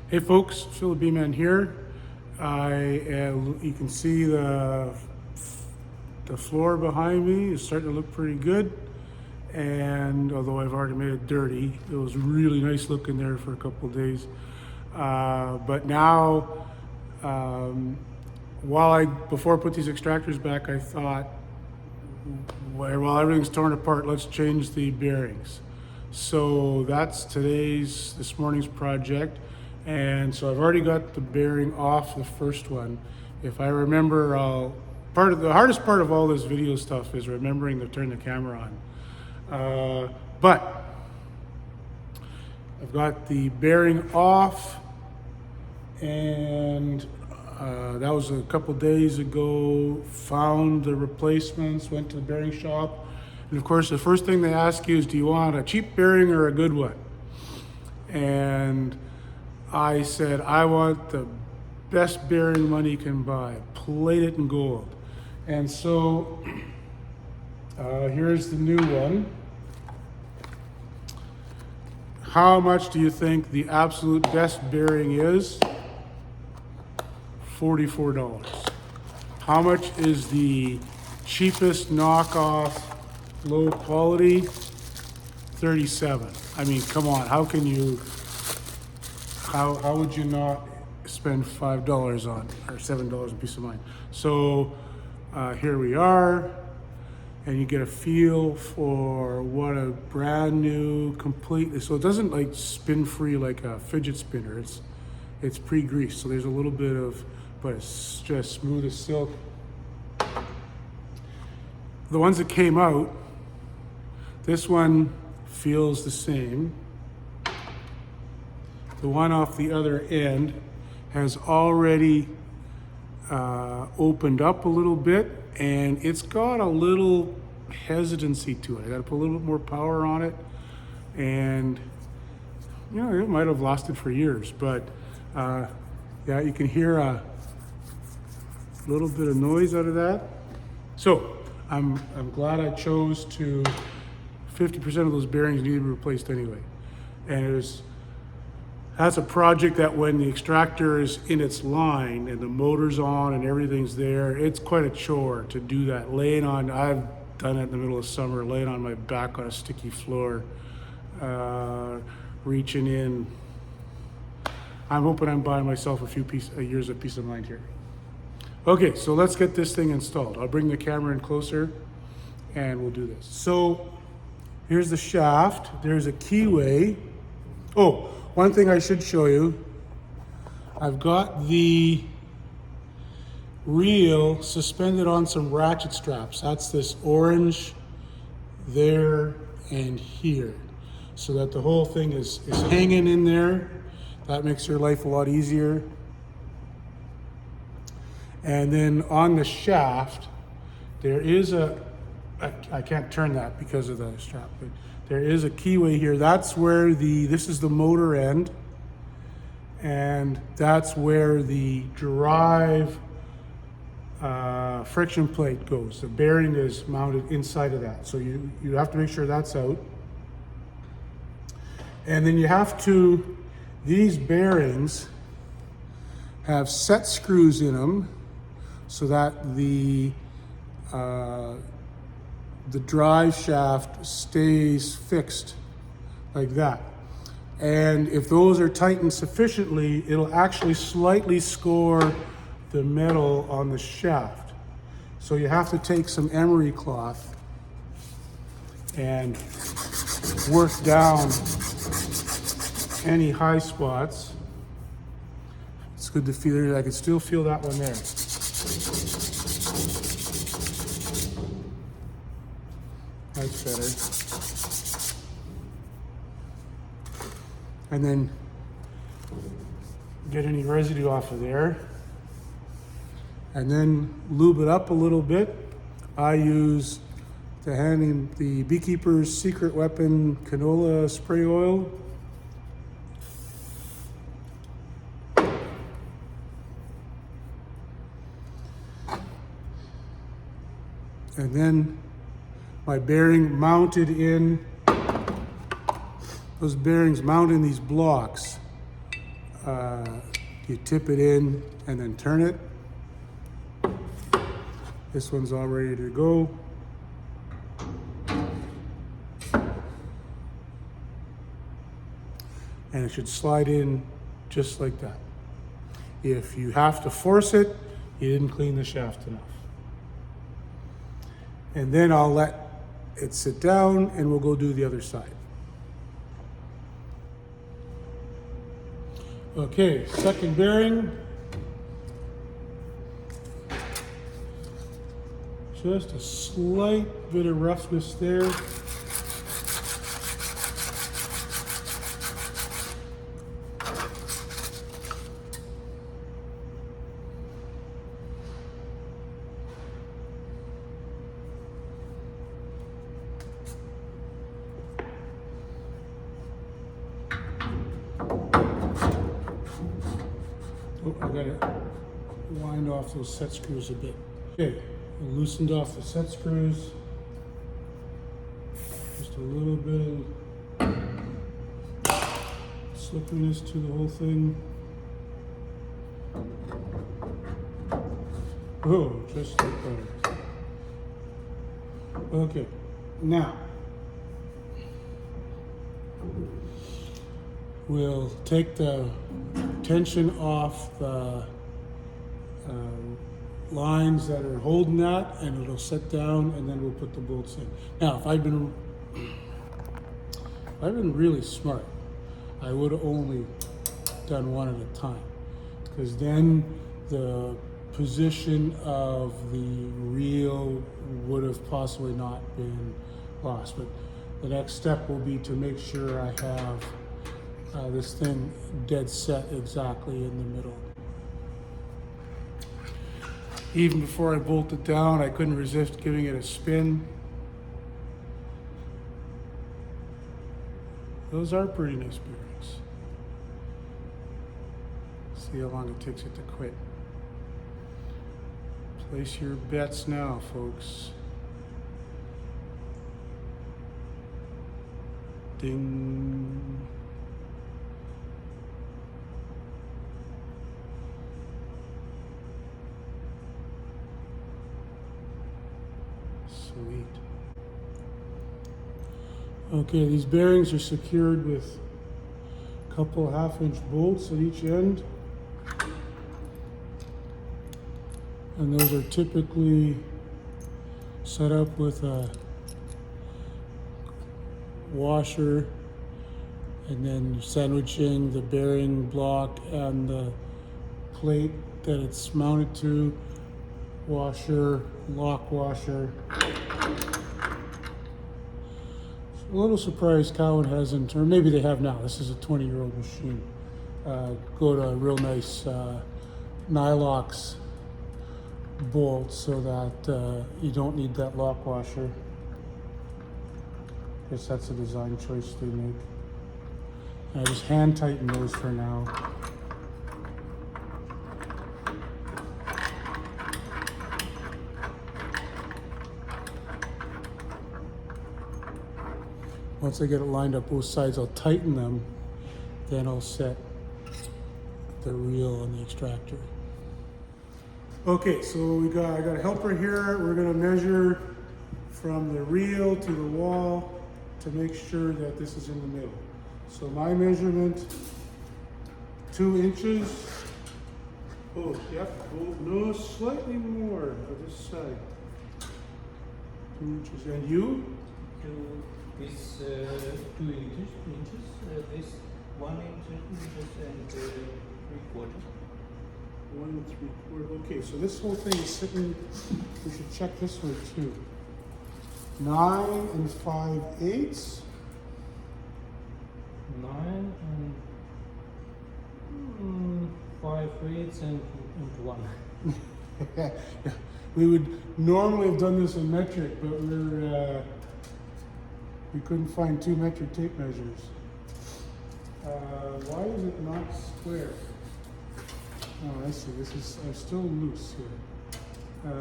Hey folks, Phil B-Man here. You can see the floor behind me is starting to look pretty good. And although I've already made it dirty, it was really nice looking there for a couple of days. But now, before I put these extractors back, I thought, while everything's torn apart, let's change the bearings. So that's this morning's project. And so I've already got the bearing off the first one. If I remember, the hardest part of all this video stuff is remembering to turn the camera on. But I've got the bearing off, and that was a couple days ago. Found the replacements, went to the bearing shop. And of course, the first thing they ask you is, do you want a cheap bearing or a good one? And I said, I want the best bearing money can buy, plated in gold. And so here's the new one. How much do you think the absolute best bearing is? $44. How much is the cheapest knockoff, low quality? $37. I mean, come on, how would you not spend $5 on, or $7 a piece of mind? So here we are, and you get a feel for what a brand new, complete, so it doesn't like spin free like a fidget spinner. It's pre-greased, so there's a little bit of, but it's just smooth as silk. The ones that came out, this one feels the same. The one off the other end has already opened up a little bit, and it's got a little hesitancy to it. I got to put a little bit more power on it, and you know, it might have lasted for years, but yeah, you can hear a little bit of noise out of that. So I'm glad I chose to. 50% of those bearings need to be replaced anyway, and that's a project that when the extractor is in its line and the motor's on and everything's there, it's quite a chore to do that. I've done it in the middle of summer, laying on my back on a sticky floor, reaching in. I'm hoping I'm buying myself a few years of peace of mind here. Okay, so let's get this thing installed. I'll bring the camera in closer and we'll do this. So here's the shaft. There's a keyway. Oh, one thing I should show you, I've got the reel suspended on some ratchet straps. That's this orange there and here, so that the whole thing is hanging in there. That makes your life a lot easier. And then on the shaft, there is I can't turn that because of the strap, but there is a keyway here. That's where this is the motor end, and that's where the drive friction plate goes. The bearing is mounted inside of that. So you have to make sure that's out. And then you have to, these bearings have set screws in them so that the drive shaft stays fixed like that. And if those are tightened sufficiently, it'll actually slightly score the metal on the shaft. So you have to take some emery cloth and work down any high spots. It's good to feel it. I can still feel that one there. That's better. And then get any residue off of there. And then lube it up a little bit. I use the Beekeeper's Secret Weapon canola spray oil. And then my bearing mounted in, those bearings mount in these blocks. you tip it in and then turn it. This one's all ready to go. And it should slide in just like that. If you have to force it, you didn't clean the shaft enough. And then I'll let it sit down and we'll go do the other side. Okay, second bearing. Just a slight bit of roughness there. Oh, I gotta wind off those set screws a bit. Okay, I loosened off the set screws. Just a little bit of slipperiness to the whole thing. Oh, just like that. Okay, now we'll take the tension off the lines that are holding that, and it'll set down, and then we'll put the bolts in. Now, if I'd been really smart, I would have only done one at a time, because then the position of the reel would have possibly not been lost. But the next step will be to make sure I have this thing dead set exactly in the middle. Even before I bolted down, I couldn't resist giving it a spin. Those are pretty nice bearings. See how long it takes it to quit. Place your bets now, folks. Ding. Sweet. Okay, these bearings are secured with a couple 1/2-inch bolts at each end. And those are typically set up with a washer, and then sandwiching the bearing block and the plate that it's mounted to. Washer, lock washer. A little surprised Cowen hasn't, or maybe they have now, this is a 20-year-old machine, go to a real nice Nylox bolt so that you don't need that lock washer. I guess that's a design choice they make. And I just hand tighten those for now. Once I get it lined up both sides, I'll tighten them, then I'll set the reel on the extractor. Okay, so I got a helper here. We're gonna measure from the reel to the wall to make sure that this is in the middle. So my measurement, 2 inches. Oh, yep, oh, no, slightly more on this side. 2 inches, and you? This 2 inches, this 1 inch and 3/4. 1 3/4. Okay, so this whole thing is sitting. We should check this one too. 9 5/8. 9 and 5/8 and 1. Yeah, we would normally have done this in metric, but we couldn't find 2 metric tape measures. Why is it not square? Oh, I see. This is still loose here.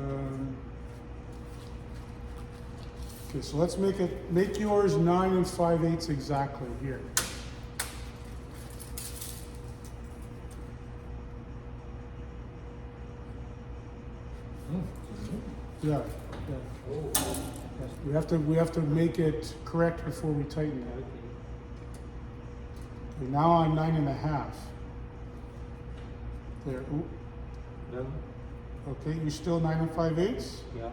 Okay, so let's make yours 9 5/8 exactly here. Yeah, yeah. Oh, Yes. We have to make it correct before we tighten it. okay. Okay, now I'm 9.5. There. Ooh. Well, Okay, you still 9 5/8? yeah.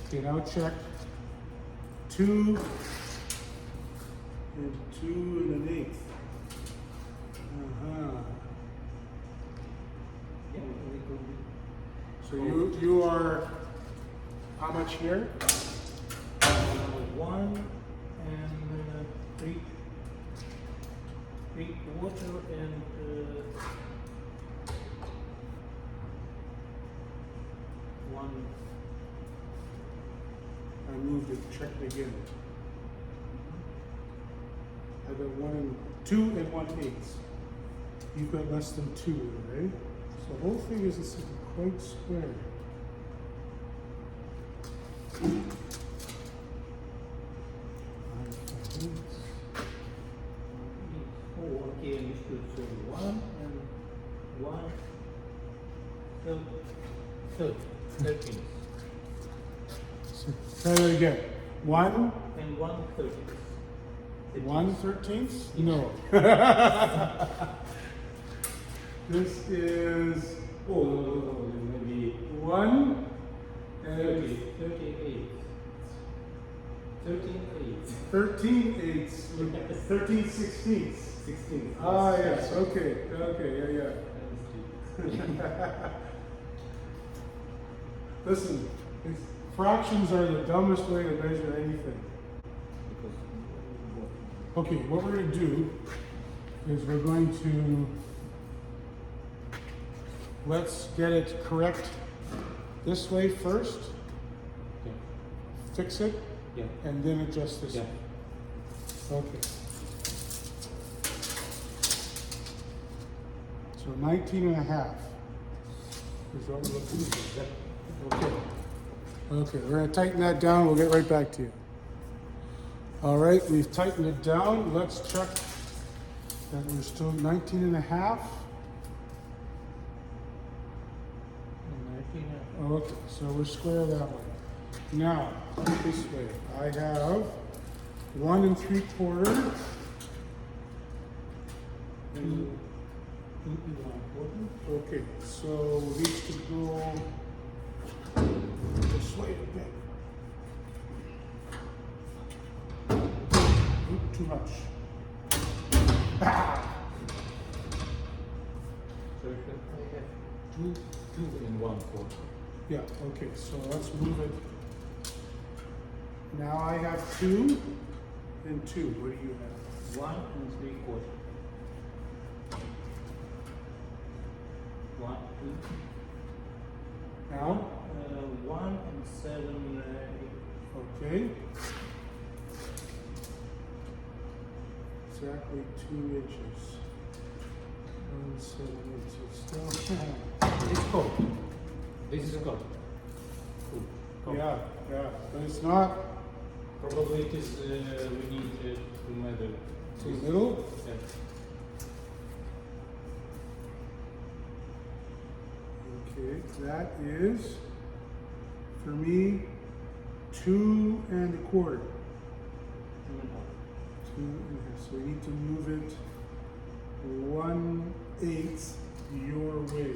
Okay, now check 2 and 2 1/8. Uh-huh. Yeah, we could be. So you are how much here? 1 and 3/4 and 1. I moved it, checked again. I got 1 and 2 and 1/8. You've got less than 2, right? So the whole thing isn't quite square. Oh, okay, understood. So 1 and 1 third, 13. So try that again. 1, And 1 third. 1/13? No. This is Oh, maybe 1 and 38. 13/8. 13/8. 13/16. 16. Ah, yes. Okay. Okay. Yeah. Listen, fractions are the dumbest way to measure anything. Okay, what we're going to do is we're going to let's get it correct this way first, Yeah. fix it, Yeah. and then adjust this Yeah. way. Okay. So 19.5 is what we're looking for. Okay. Okay, we're going to tighten that down. We'll get right back to you. All right, we've tightened it down. Let's check that we're still 19.5. Okay, so we're square that way. Now, this way. I have 1 3/4. And okay, so we need to go this way a bit. Oop, too much. So I have 2 and 1/4. Yeah, okay, so let's move it. Now I have 2 and 2. What do you have? 1 and 3/4. 1, 2. Now? 1 and 7, 8. Okay. Exactly 2 inches. 1 7 inches. Still. It's cold. This is cold. Cool. Yeah, but it's not Probably it is, we need to measure. to the middle. Yeah. Okay, that is for me 2 1/4. 2 1/2. So we need to move it 1/8 your way.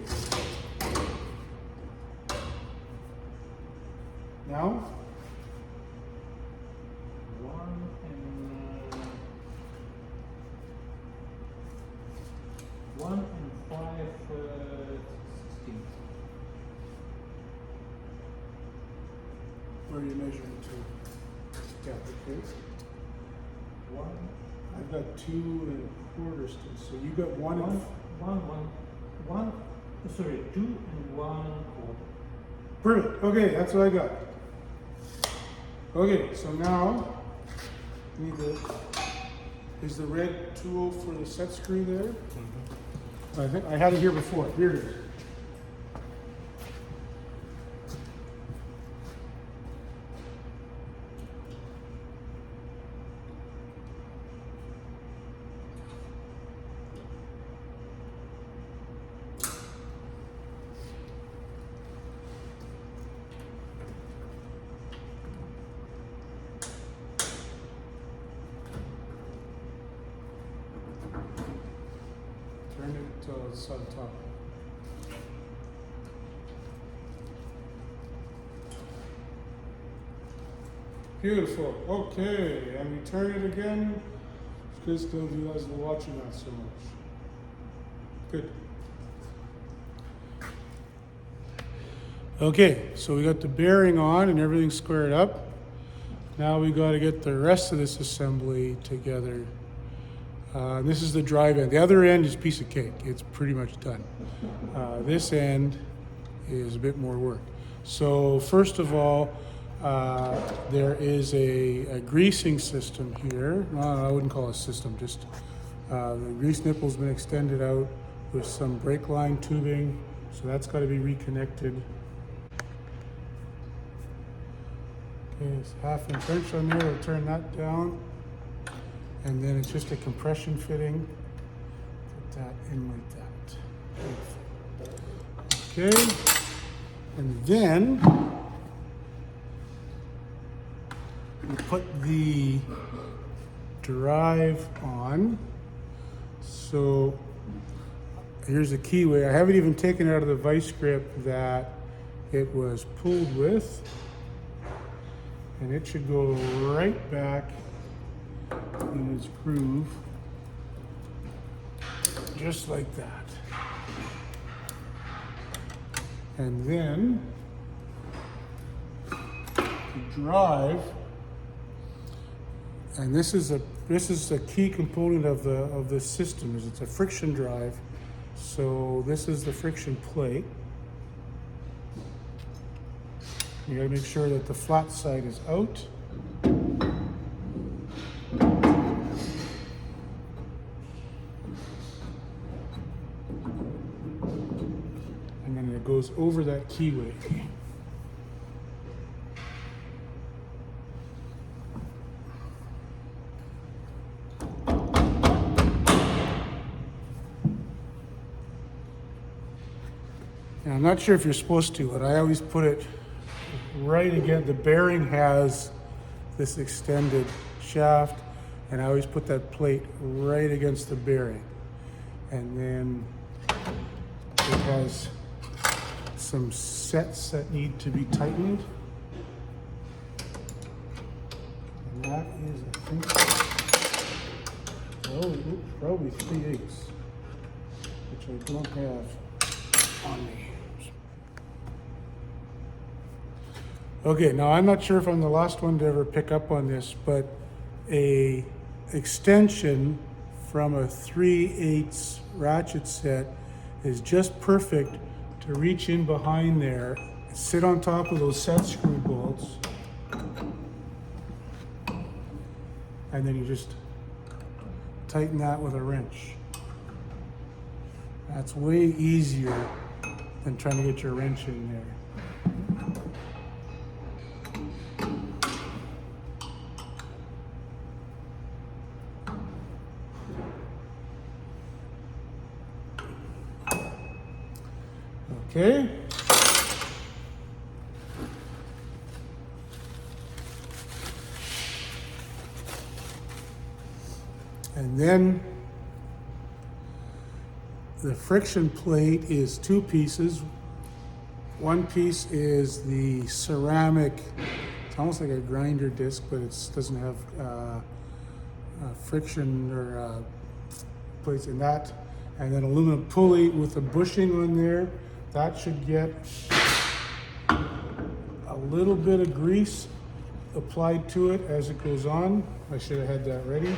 Now? 1 and 5, 16. Where are you measuring to? Yeah, okay. 1, I've got 2 1/4 still. So you got 1 1, and 1, sorry, 2 and 1/4. Perfect. Okay, that's what I got. Okay, so now we need the is the red tool for the set screw there? I think I had it here before. Here it is. Turn it till it's on top. Beautiful. Okay, and we turn it again. Just because you guys are watching that so much. Good. Okay, so we got the bearing on and everything's squared up. Now we got to get the rest of this assembly together. This is the drive end. The other end is a piece of cake. It's pretty much done. This end is a bit more work. So first of all, there is a greasing system here. Well, I wouldn't call it a system, just the grease nipple's been extended out with some brake line tubing, so that's got to be reconnected. Okay, it's 1/2 inch wrench on there, we'll turn that down. And then it's just a compression fitting. Put that in like that. Okay, and then we put the drive on. So here's the keyway. I haven't even taken it out of the vice grip that it was pulled with. And it should go right back in its groove, just like that. And then the drive, and this is a key component of the system. Is it's a friction drive. So this is the friction plate. You gotta make sure that the flat side is out. And then it goes over that keyway. And I'm not sure if you're supposed to, but I always put it right again. The bearing has this extended shaft, and I always put that plate right against the bearing. And then it has some sets that need to be tightened. And that is, I think, probably 3/8, which I don't have on me. Okay, now I'm not sure if I'm the last one to ever pick up on this, but a extension from a 3/8 ratchet set is just perfect to reach in behind there, sit on top of those set screw bolts, and then you just tighten that with a wrench. That's way easier than trying to get your wrench in there. Okay. And then the friction plate is 2 pieces. One piece is the ceramic, it's almost like a grinder disc, but it doesn't have friction or plates in that. And then aluminum pulley with a bushing on there. That should get a little bit of grease applied to it as it goes on. I should have had that ready.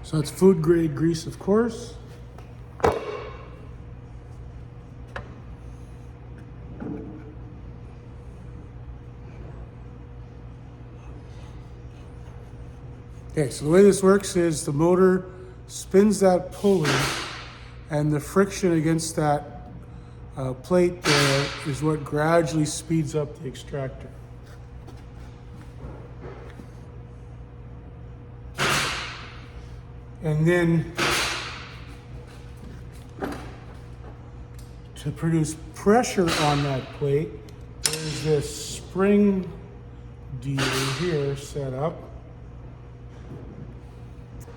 So it's food grade grease, of course. Okay, so the way this works is the motor spins that pulley, and the friction against that plate there is what gradually speeds up the extractor. And then to produce pressure on that plate, there's this spring deal here set up.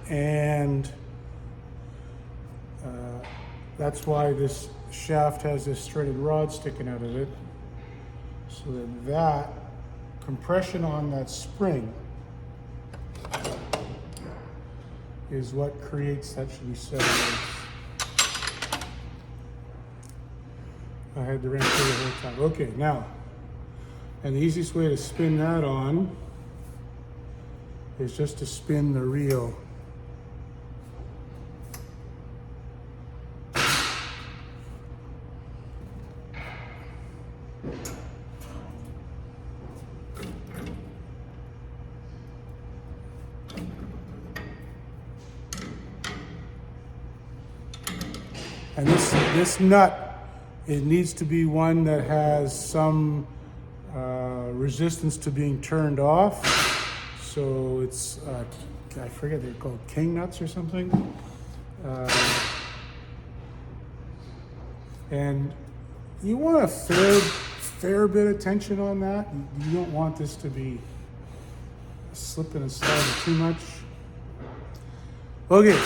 And that's why this shaft has this threaded rod sticking out of it, so that compression on that spring is what creates that should be 7/8. I had the wrench here the whole time. Okay, now, and the easiest way to spin that on is just to spin the reel. And this nut, it needs to be one that has some resistance to being turned off. So it's, I forget, they're called king nuts or something. And you want a fair bit of tension on that. You don't want this to be slipping and sliding too much. Okay.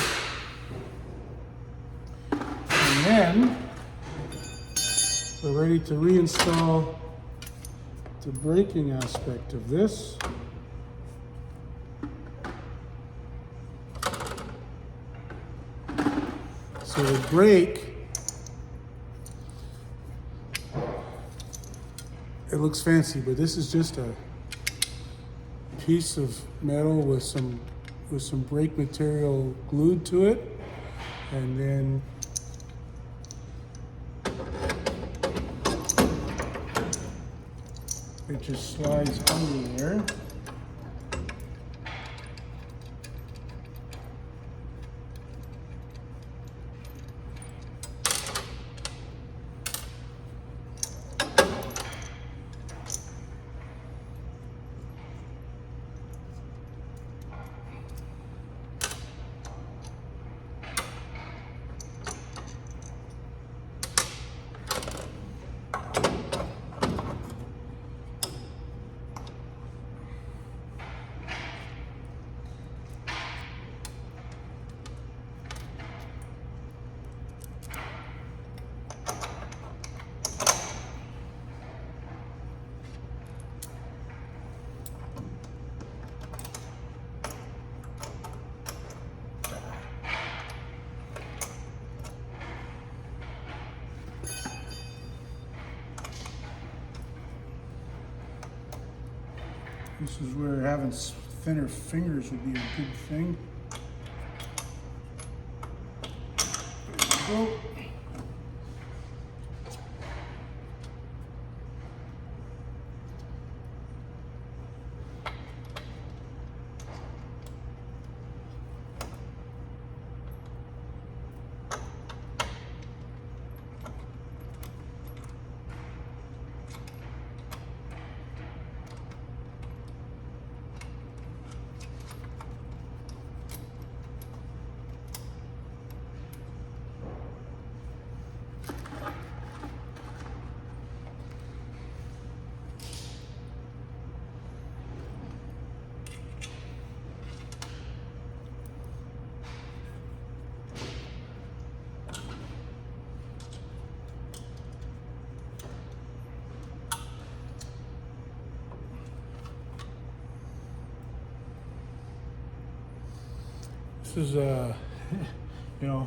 And then we're ready to reinstall the braking aspect of this. So the brake, it looks fancy, but this is just a piece of metal with some brake material glued to it, and then it just slides under there. This is where having thinner fingers would be a good thing. There we go. This is you know,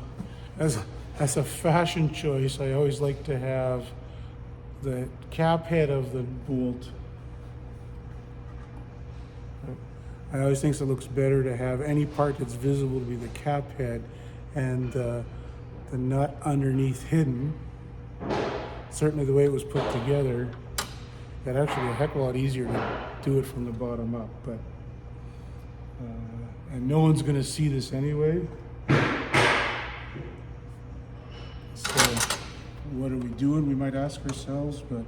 as a fashion choice, I always like to have the cap head of the bolt. I always think it looks better to have any part that's visible to be the cap head and the nut underneath hidden. Certainly the way it was put together, that actually a heck of a lot easier to do it from the bottom up, but and no one's going to see this anyway. So what are we doing? We might ask ourselves, but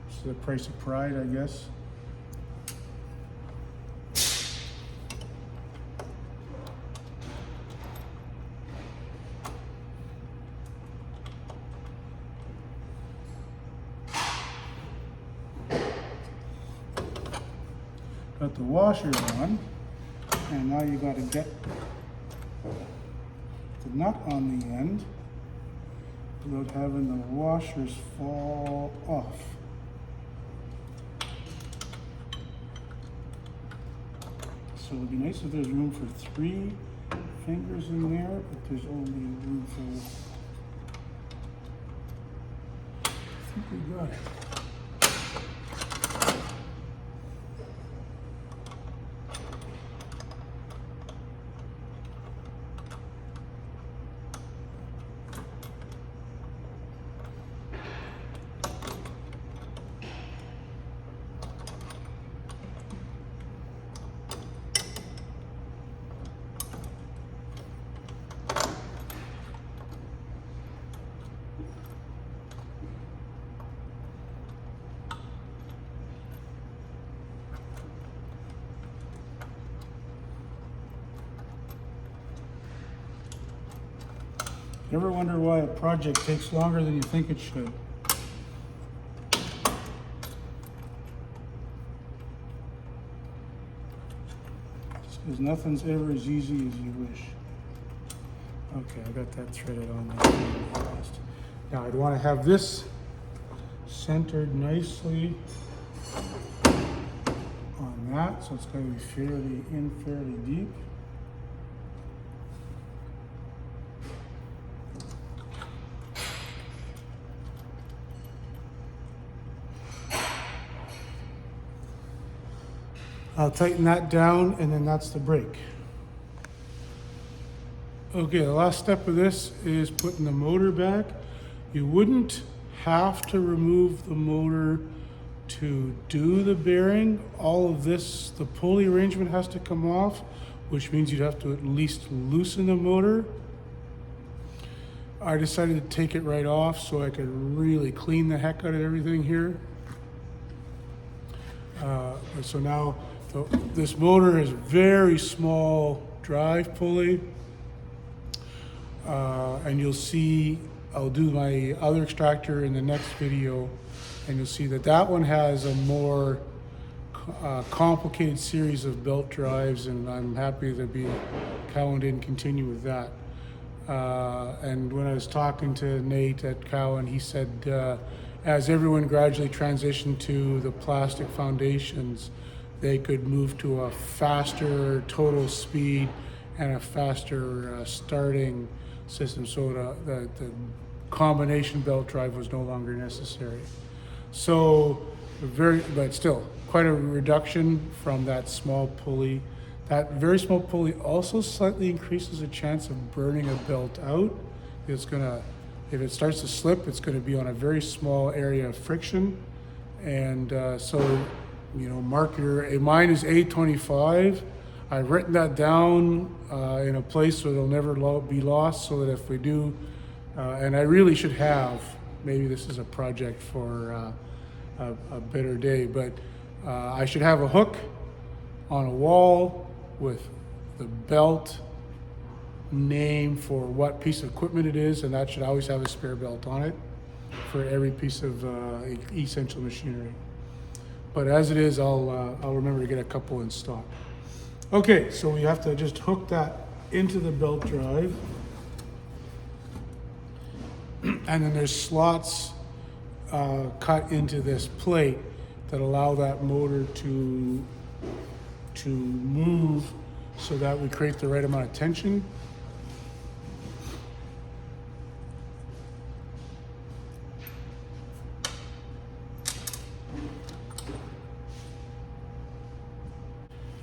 it's the price of pride, I guess. got the washer on, and now you got to get the nut on the end without having the washers fall off. So it'd be nice if there's room for 3 fingers in there, but there's only room for, I think we got it. You ever wonder why a project takes longer than you think it should? Because nothing's ever as easy as you wish. Okay, I got that threaded on there. Now I'd want to have this centered nicely on that, so it's going to be fairly deep. I'll tighten that down, and then that's the brake. Okay, the last step of this is putting the motor back. You wouldn't have to remove the motor to do the bearing. All of this, the pulley arrangement has to come off, which means you'd have to at least loosen the motor. I decided to take it right off so I could really clean the heck out of everything here. So now, this motor is very small drive pulley, and you'll see, I'll do my other extractor in the next video, and you'll see that that one has a more complicated series of belt drives, and I'm happy that Cowen didn't continue with that. And when I was talking to Nate at Cowen, he said as everyone gradually transitioned to the plastic foundations, they could move to a faster total speed and a faster starting system, so the combination belt drive was no longer necessary. So but still quite a reduction from that small pulley. That very small pulley also slightly increases the chance of burning a belt out. It's gonna, if it starts to slip, it's gonna be on a very small area of friction, and so, you know, mark your, mine is A25. I've written that down in a place where they'll never be lost, so that if we do, and I really should have, maybe this is a project for a better day, but I should have a hook on a wall with the belt name for what piece of equipment it is, and that should always have a spare belt on it for every piece of essential machinery. But as it is, I'll remember to get a couple in stock. Okay, so we have to just hook that into the belt drive. And then there's slots cut into this plate that allow that motor to move so that we create the right amount of tension.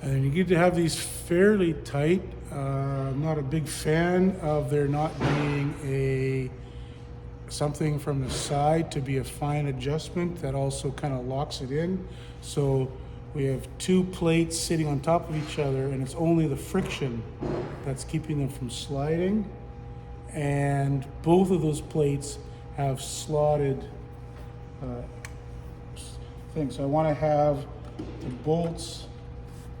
And you get to have these fairly tight. I'm not a big fan of there not being something from the side to be a fine adjustment that also kind of locks it in. So we have two plates sitting on top of each other, and it's only the friction that's keeping them from sliding. And both of those plates have slotted things. So I want to have the bolts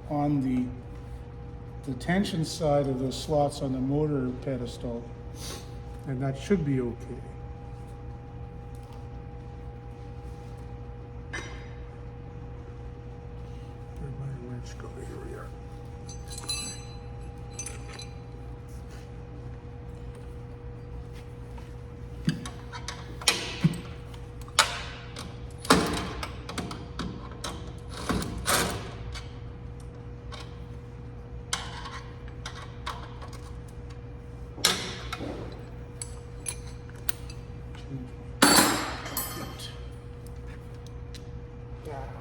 on the tension side of those slots on the motor pedestal, and that should be okay. Everybody wear Let's go, here we are. Yeah.